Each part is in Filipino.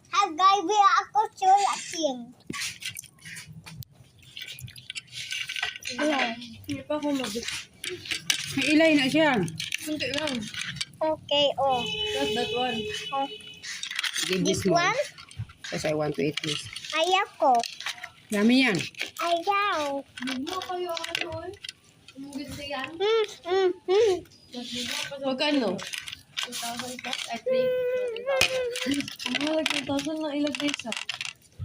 Hagay biya ako chulasin. Hindi pa ako May ilay na siya. Kunti lang. Okay, oh. Not that one. Oh. Give This this more. one? Because I want to eat this. Ayako. Dami yan. Ayaw. Bigla kayo ano eh. Umugit yan. Magkano? 2,000 plus? I think. Ang mahal 2,000 na ilagay sa.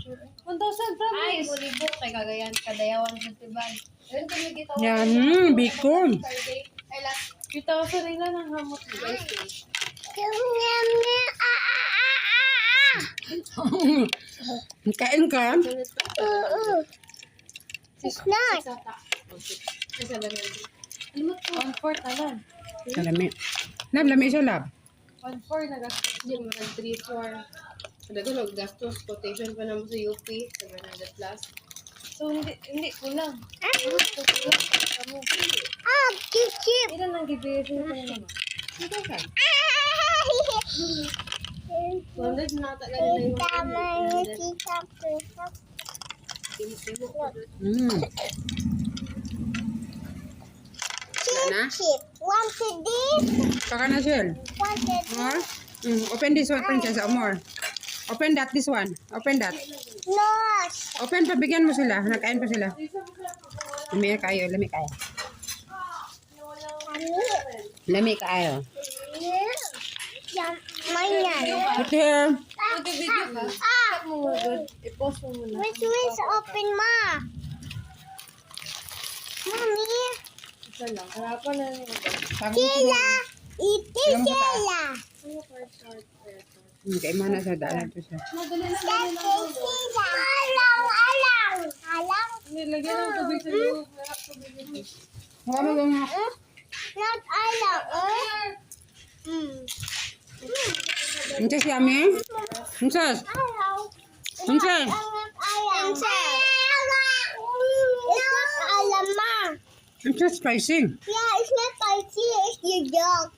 1,000 promise. Ay, libo kay kagayan kadayawan festival. Ayun kumikita ko. Yan, bacon. Ay, last 2,000 rin lang ang hamot. Kain ka? It's not. Ay, sa lamin. Limot ko. 1/4 na lang. Lami. Lami siya, lab. 1/4 na gastos. Hindi mo nag 3-4. Kada ko gastos. Quotation pa naman sa UP. 700 plus. So, hindi kulang. Kulang. Kamu. Ah, chip. Ilan lang gibisin ko na naman? Ito ka. 200 200 na ata lang nila yung Tama yung 100. tita ko. Timo-timo. Na? Chip. Wanted this? Saka na, Shell. Wanted More? Open this one, princess. More. Open that, this one. Open that. no. Open, pabigyan mo sila. Nagkain pa sila. Lami kayo, lami kayo. Lami kayo. Yan, manyan. Put here. Video ka? Ah, Mo nga good. I-post mo muna. which is open, ma? Mommy, Isa lang. Harapan na lang. Sheila, ito Sheila. Kay mana sa daan to siya. Madali lang. That's Sheila. Alang. Nilagyan ng tubig sa loob. Narap tubig nito. Ano lang nga? Not alang, Princess, yummy? Princess? Alang. Princess? Alang. It's not alam, ma. Princess, spicy. Yeah, it's not spicy. It's your dog.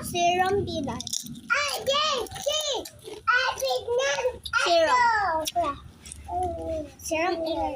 Serum tidak. Serum. Serum tidak.